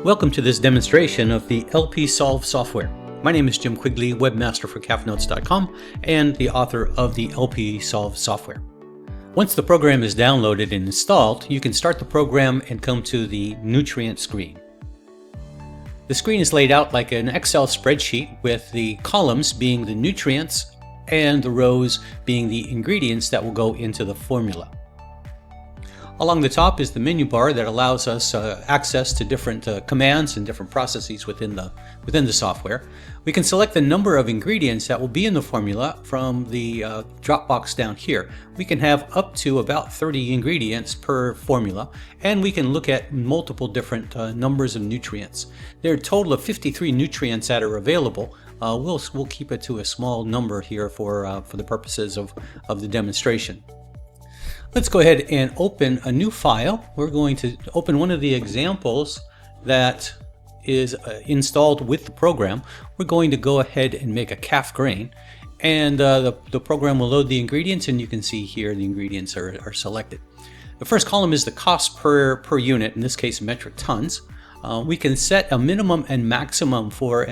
Welcome to this demonstration of the LPSolve software. My name is Jim Quigley, webmaster for CAFnotes.com and the author of the LPSolve software. Once the program is downloaded and installed, you can start the program and come to the nutrient screen. The screen is laid out like an Excel spreadsheet with the columns being the nutrients and the rows being the ingredients that will go into the formula. Along the top is the menu bar that allows us access to different commands and different processes within the software. We can select the number of ingredients that will be in the formula from the drop box down here. We can have up to about 30 ingredients per formula, and we can look at multiple different numbers of nutrients. There are a total of 53 nutrients that are available. We'll keep it to a small number here for the purposes of the demonstration. Let's go ahead and open a new file. We're going to open one of the examples that is installed with the program. We're going to go ahead and make a calf grain, and the program will load the ingredients, and you can see here the ingredients are selected. The first column is the cost per unit, in this case metric tons. We can set a minimum and maximum for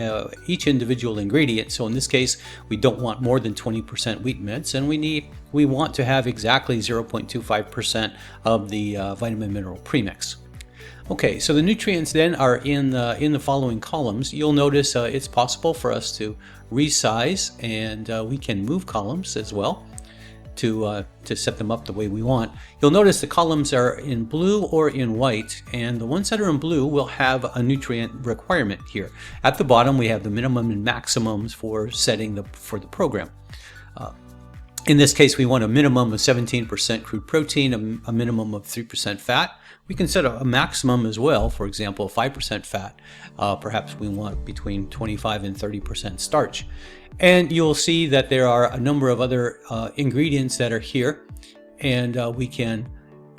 each individual ingredient. So in this case, we don't want more than 20% wheat mints, and we want to have exactly 0.25% of the vitamin mineral premix. Okay, so the nutrients then are in the following columns. You'll notice it's possible for us to resize, and we can move columns as well to set them up the way we want. You'll notice the columns are in blue or in white, and the ones that are in blue will have a nutrient requirement here. At the bottom we have the minimum and maximums for setting for the program. In this case, we want a minimum of 17% crude protein, a minimum of 3% fat. We can set a maximum as well, for example, 5% fat. Perhaps we want between 25 and 30% starch. And you'll see that there are a number of other ingredients that are here. And we can,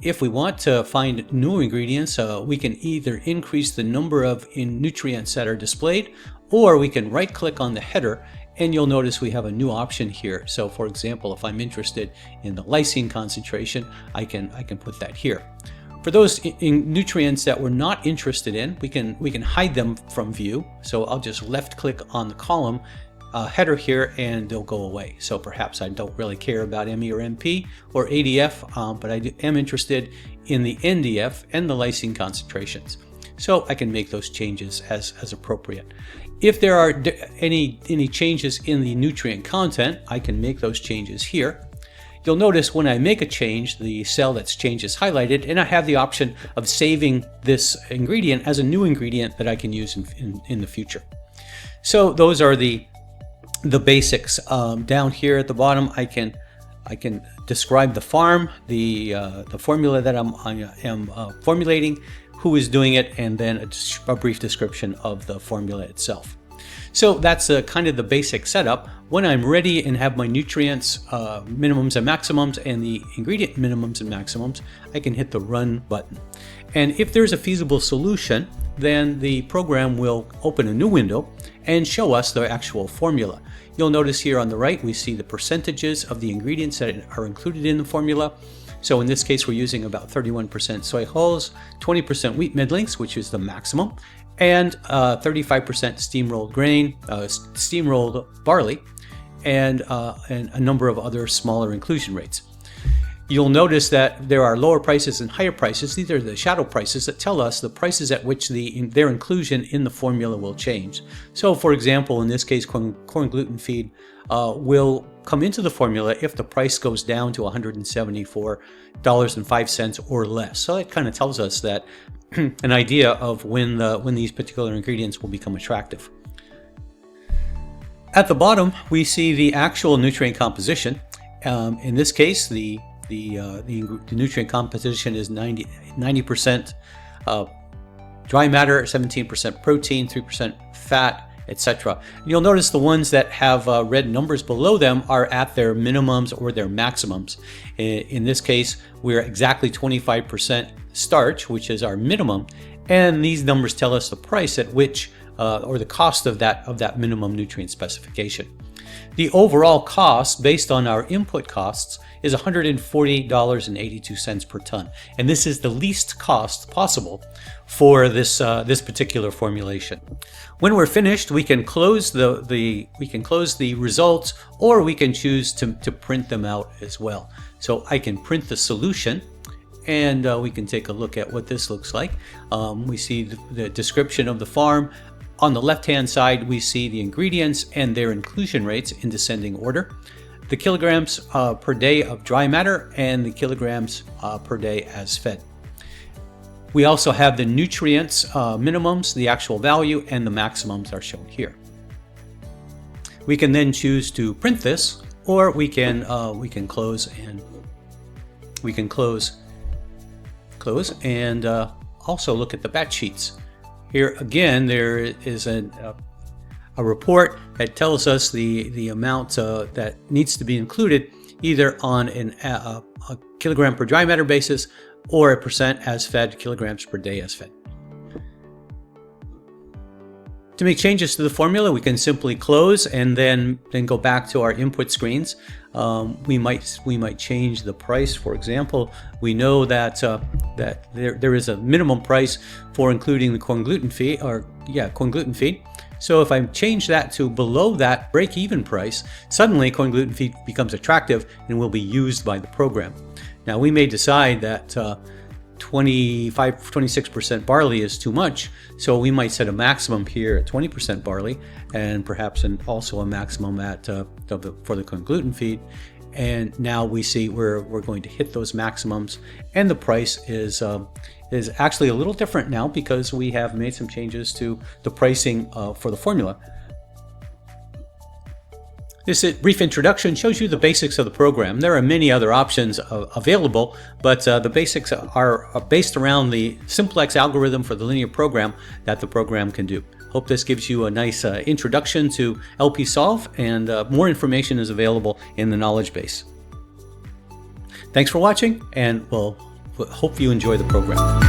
if we want to find new ingredients, we can either increase the number of nutrients that are displayed, or we can right-click on the header, and you'll notice we have a new option here. So for example, if I'm interested in the lysine concentration, I can put that here. For those nutrients that we're not interested in, we can hide them from view. So I'll just left click on the column header here, and they'll go away. So perhaps I don't really care about ME or MP or ADF, but I am interested in the NDF and the lysine concentrations. So I can make those changes as appropriate. If there are any changes in the nutrient content, I can make those changes here. You'll notice when I make a change, the cell that's changed is highlighted, and I have the option of saving this ingredient as a new ingredient that I can use in the future. So those are the basics. Down here at the bottom, I can describe the farm, the formula that I am formulating, who is doing it, and then a brief description of the formula itself. So that's kind of the basic setup. When I'm ready and have my nutrients minimums and maximums and the ingredient minimums and maximums, I can hit the run button. And if there's a feasible solution, then the program will open a new window and show us the actual formula. You'll notice here on the right, we see the percentages of the ingredients that are included in the formula. So in this case, we're using about 31% soy hulls, 20% wheat middlings, which is the maximum, and 35% steamrolled grain, steamrolled barley, and a number of other smaller inclusion rates. You'll notice that there are lower prices and higher prices. These are the shadow prices that tell us the prices at which their inclusion in the formula will change. So for example, in this case, corn gluten feed will come into the formula if the price goes down to $174.05 or less. So that kind of tells us that an idea of when these particular ingredients will become attractive. At the bottom, we see the actual nutrient composition. In this case, the nutrient composition is 90% dry matter, 17% protein, 3% fat, etc. You'll notice the ones that have red numbers below them are at their minimums or their maximums. In this case, we're exactly 25% starch, which is our minimum, and these numbers tell us the price at which or the cost of that minimum nutrient specification. The overall cost based on our input costs is $140.82 per ton, and this is the least cost possible for this this particular formulation. When we're finished, we can close the results, or we can choose to print them out as well. So I can print the solution, and we can take a look at what this looks like. We see the description of the farm. On the left-hand side, we see the ingredients and their inclusion rates in descending order, the kilograms per day of dry matter, and the kilograms per day as fed. We also have the nutrients minimums, the actual value, and the maximums are shown here. We can then choose to print this, or we can close and also look at the batch sheets. Here again, there is a report that tells us the amount that needs to be included, either on a kilogram per dry matter basis or a percent as fed, kilograms per day as fed. To make changes to the formula, we can simply close and then go back to our input screens. We might change the price. For example, we know that there is a minimum price for including the corn gluten feed, So if I change that to below that break-even price, suddenly corn gluten feed becomes attractive and will be used by the program. Now we may decide that 26% barley is too much, so we might set a maximum here at 20% barley, and perhaps also a maximum for the corn gluten feed. And now we see we're going to hit those maximums, and the price is actually a little different now because we have made some changes to the pricing for the formula. This brief introduction shows you the basics of the program. There are many other options available, but the basics are based around the simplex algorithm for the linear program that the program can do. Hope this gives you a nice introduction to LPSolve, and more information is available in the knowledge base. Thanks for watching, and we'll hope you enjoy the program.